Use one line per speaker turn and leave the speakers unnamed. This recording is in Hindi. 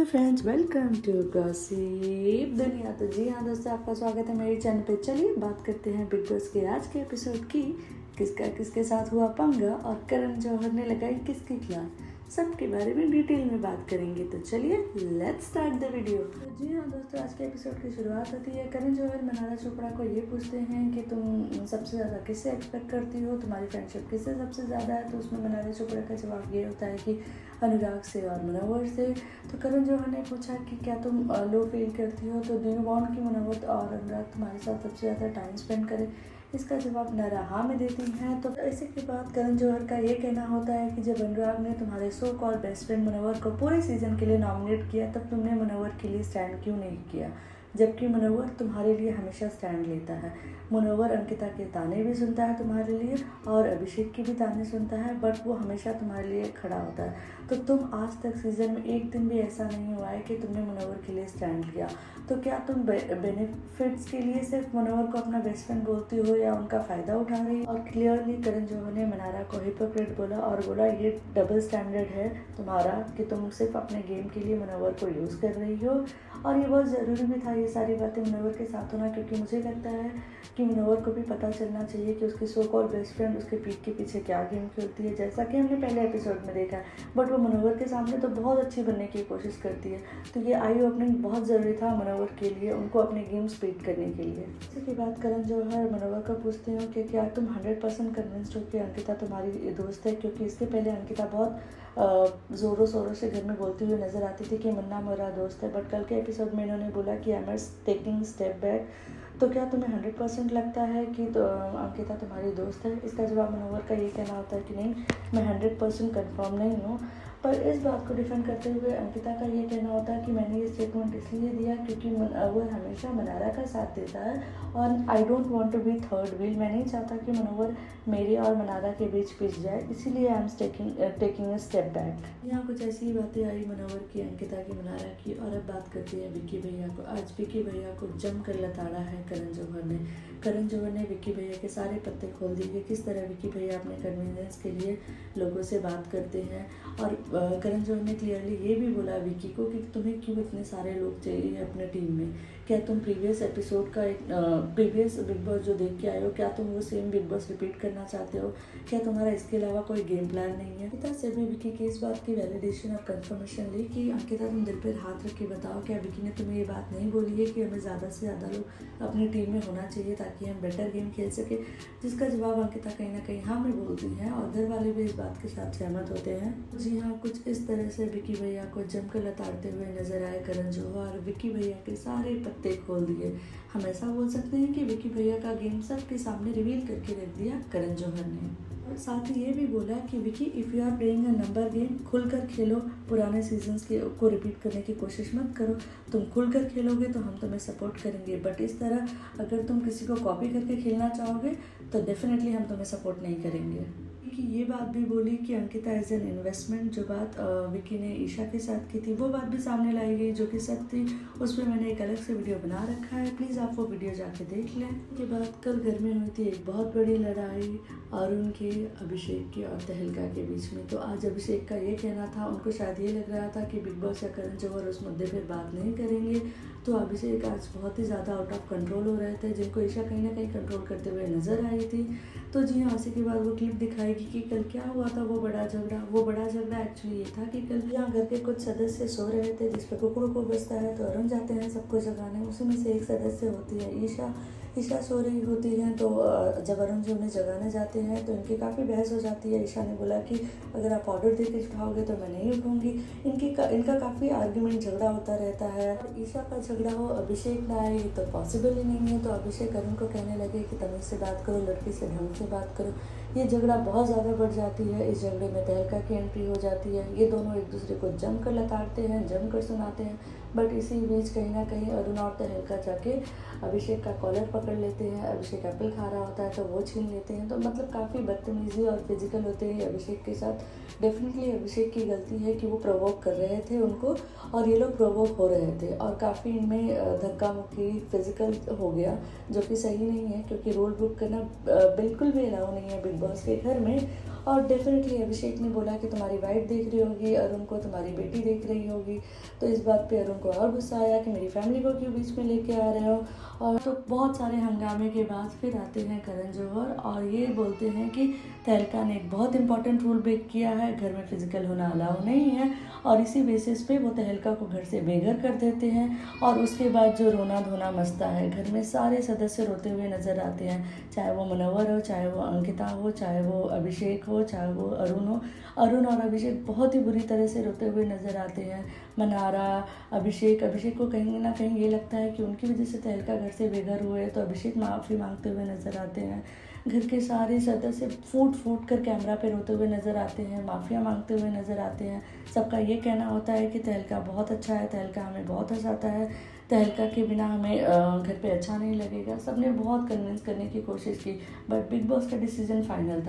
Hello friends, welcome to gossip दुनिया। तो जी हाँ दोस्तों, आपका स्वागत है मेरे चैनल पे। चलिए बात करते हैं बिग बॉस के आज के एपिसोड की। किसका किसके साथ हुआ पंगा और करण जौहर ने लगाई किसके खिलाफ, सबके बारे में डिटेल में बात करेंगे। तो चलिए लेट्स स्टार्ट द वीडियो। तो जी हाँ दोस्तों, आज के एपिसोड की शुरुआत होती है। करण जौहर मनारा चोपड़ा को ये पूछते हैं कि तुम सबसे ज़्यादा किससे एक्सपेक्ट करती हो, तुम्हारी फ्रेंडशिप किससे सबसे ज़्यादा है। तो उसमें मनारा चोपड़ा का जवाब ये होता है कि अनुराग से और मुनव्वर से। तो करण जौहर ने पूछा कि क्या तुम लो फील करती हो, तो डू यू वांट कि मुनव्वर और अनुराग तुम्हारे साथ सबसे ज़्यादा टाइम स्पेंड करें। इसका जवाब नारा हाँ में देती हैं। तो इसी के बाद करण जौहर का ये कहना होता है कि जब अनुराग ने तुम्हारे सो कॉल बेस्ट फ्रेंड मुनव्वर को पूरे सीजन के लिए नॉमिनेट किया, तब तुमने मुनव्वर के लिए स्टैंड क्यों नहीं किया, जबकि मुनव्वर तुम्हारे लिए हमेशा स्टैंड लेता है। मुनव्वर अंकिता के ताने भी सुनता है तुम्हारे लिए और अभिषेक की भी ताने सुनता है, बट वो हमेशा तुम्हारे लिए खड़ा होता है। तो तुम आज तक सीजन में एक दिन भी ऐसा नहीं हुआ है कि तुमने मुनव्वर के लिए स्टैंड लिया। तो क्या तुम बेनिफिट्स के लिए सिर्फ मुनव्वर को अपना बेस्ट फ्रेंड बोलती हो या उनका फ़ायदा उठा रही हो। और क्लियरली करण जौहर ने मनारा को हिपोक्रेट बोला और बोला ये डबल स्टैंडर्ड है तुम्हारा कि तुम सिर्फ अपने गेम के लिए मुनव्वर को यूज़ कर रही हो। और ये बहुत ज़रूरी भी था ये सारी बातें मुनव्वर के साथ होना, क्योंकि मुझे लगता है कि मुनव्वर को भी पता चलना चाहिए कि उसकी सो कॉल बेस्ट फ्रेंड उसके पीठ के पीछे क्या गेम खेलती है, जैसा कि हमने पहले एपिसोड में देखा है। बट वो मुनव्वर के सामने तो बहुत अच्छी बनने की कोशिश करती है। तो ये आई ओपनिंग बहुत ज़रूरी था मुनव्वर के लिए, उनको अपने गेम स्पीड करने के लिए। इसी के बाद करण जौहर मुनव्वर को पूछते हो कि क्या तुम 100% कन्विंस्ड हो कि अंकिता तुम्हारी दोस्त है, क्योंकि इसके पहले अंकिता बहुत ज़ोरों शोरों से घर में बोलती हुई नजर आती थी कि मुन्ना मेरा दोस्त है। बट कल के एपिसोड में इन्होंने बोला कि I am taking step back. तो क्या तुम्हें 100% लगता है कि तो अंकिता तुम्हारी दोस्त है। इसका जवाब मुनव्वर का ये कहना होता है कि नहीं, मैं 100% कन्फर्म नहीं हूँ। पर इस बात को डिफेंड करते हुए अंकिता का ये कहना होता है कि मैंने ये स्टेटमेंट इसलिए दिया क्योंकि मुनव्वर हमेशा मनारा का साथ देता है और I don't want to be third wheel. मैं नहीं चाहता कि मुनव्वर मेरे और मनारा के बीच पिस जाए, इसीलिए I am taking a step back. यहाँ कुछ ऐसी ही बातें आई मुनव्वर की, अंकिता की, मनारा की। और अब बात करते हैं विक्की भैया को। आज विक्की भैया को जमकर लताड़ा है करण जौहर ने। करण जौहर ने विक्की भैया के सारे पत्ते खोल दिए कि किस तरह विक्की भैया अपने कन्वीनियंस के लिए लोगों से बात करते हैं। और करण जौहर ने क्लियरली ये भी बोला विक्की को कि तुम्हें क्यों इतने सारे लोग चाहिए अपने टीम में। क्या तुम प्रीवियस एपिसोड का प्रीवियस बिग बॉस जो देख के आए हो, क्या तुम वो सेम बिग बॉस रिपीट करना चाहते हो। क्या तुम्हारा इसके अलावा कोई गेम प्लान नहीं है। अंकिता से भी विक्की की इस बात की वैलिडेशन और कंफर्मेशन ली कि अंकिता तुम दिल पर हाथ रख के बताओ, क्या विक्की ने तुम्हें ये बात नहीं बोली है कि हमें ज़्यादा से ज़्यादा लोग अपनी टीम में होना चाहिए ताकि हम बेटर गेम खेल सके। जिसका जवाब अंकिता कहीं ना कहीं हाँ में बोलती हैं और घर वाले भी इस बात के साथ सहमत होते हैं। जी हाँ, कुछ इस तरह से विक्की भैया को जमकर लताड़ते हुए नजर आए करण जौहर। विक्की भैया के सारे पत्ते खोल दिए। हम ऐसा बोल सकते हैं कि विक्की भैया का गेम सबके सामने रिवील करके रख दिया करण जौहर ने। और साथ ही ये भी बोला कि Vicky, if you are playing a number game, खुलकर खेलो, पुराने सीजन्स के को रिपीट करने की कोशिश मत करो। तुम खुलकर खेलोगे तो हम तुम्हें सपोर्ट करेंगे, बट इस तरह अगर तुम किसी को कॉपी करके खेलना चाहोगे तो डेफिनेटली हम तुम्हें सपोर्ट नहीं करेंगे। कि ये बात भी बोली कि अंकिता एज एन इन्वेस्टमेंट, जो बात विक्की ने ईशा के साथ की थी वो बात भी सामने लाई गई जो कि सच थी। उस पर मैंने एक अलग से वीडियो बना रखा है, प्लीज़ आप वो वीडियो जाके देख लें। के बाद कल घर में हुई थी एक बहुत बड़ी लड़ाई अरुण के, अभिषेक के और तहलका के बीच में। तो आज अभिषेक का ये कहना था, उनको शायद ये लग रहा था कि बिग बॉस या करण जौहर उस मुद्दे पर बात नहीं करेंगे। तो अभिषेक आज बहुत ही ज़्यादा आउट ऑफ कंट्रोल हो रहे थे, जिनको ईशा कहीं ना कहीं कंट्रोल करते हुए नजर आई थी। तो जी हाँ, उसी के बाद वो क्लिप दिखाएगी कि कल क्या हुआ था वो बड़ा झगड़ा एक्चुअली ये था कि कल यहाँ घर के कुछ सदस्य सो रहे थे, जिस पे कुकड़ों को बजता है तो अरुण जाते हैं सबको जगाने। उसी में से एक सदस्य होती है ईशा सो रही होती हैं। तो जब अरुण जी उन्हें जगाने जाते हैं तो इनकी काफ़ी बहस हो जाती है। ईशा ने बोला कि अगर आप ऑर्डर दे के उठाओगे तो मैं नहीं उठूँगी। इनका काफ़ी आर्ग्यूमेंट झगड़ा होता रहता है। ईशा का झगड़ा हो, अभिषेक ना आए, ये तो पॉसिबल ही नहीं है। तो अभिषेक अरुण को कहने लगे कि तमीज़ से बात करो, लड़की से ढंग से बात करो। ये झगड़ा बहुत ज़्यादा बढ़ जाती है। इस झगड़े में तहलका की एंट्री हो जाती है। ये दोनों एक दूसरे को जमकर लताड़ते हैं, जमकर सुनाते हैं। बट इसी बीच कहीं ना कहीं अरुण और तहलका जाके अभिषेक का कॉलर पकड़ लेते हैं। अभिषेक एप्पल खा रहा होता है तो वो छीन लेते हैं। तो मतलब काफ़ी बदतमीजी और फिजिकल होते हैं अभिषेक के साथ। डेफिनेटली अभिषेक की गलती है कि वो प्रोवोक कर रहे थे उनको और ये लोग प्रोवोक हो रहे थे और काफ़ी इनमें धक्का मुक्की फिजिकल हो गया, जो कि सही नहीं है क्योंकि रोल बुक करना बिल्कुल भी अलाउ नहीं है बिग बॉस के घर में। और डेफिनेटली अभिषेक ने बोला कि तुम्हारी वाइफ देख रही होगी, अरुण को तुम्हारी बेटी देख रही होगी। तो इस बात पे अरुण को और गुस्सा आया कि मेरी फैमिली को क्यों बीच में लेके आ रहे हो। और तो बहुत सारे हंगामे के बाद फिर आते हैं करण जौहर और ये बोलते हैं कि तहलका ने एक बहुत इंपॉर्टेंट रूल ब्रेक किया है, घर में फिजिकल होना अलाउ नहीं है। और इसी बेसिस पे वो तहलका को घर से बेघर कर देते हैं। और उसके बाद जो रोना धोना मचता है, घर में सारे सदस्य रोते हुए नजर आते हैं, चाहे वो मुनव्वर हो, चाहे वो अंकिता हो, चाहे वो अभिषेक हो, चाहे वो अरुण हो। अरुण और अभिषेक बहुत ही बुरी तरह से रोते हुए नजर आते हैं। मनारा, अभिषेक को कहीं ना कहीं ये लगता है कि उनकी वजह से तहलका घर से बेघर हुए, तो अभिषेक माफ़ी मांगते हुए नजर आते हैं। घर के सारे सदस्य फूट फूट कर कैमरा पे रोते हुए नजर आते हैं, माफ़िया मांगते हुए नजर आते हैं। सबका ये कहना होता है कि तहलका बहुत अच्छा है, तहलका हमें बहुत हंसाता है, तहलका के बिना हमें घर पे अच्छा नहीं लगेगा। सबने बहुत कन्विंस करने की कोशिश की, बट बिग बॉस का डिसीजन फाइनल था।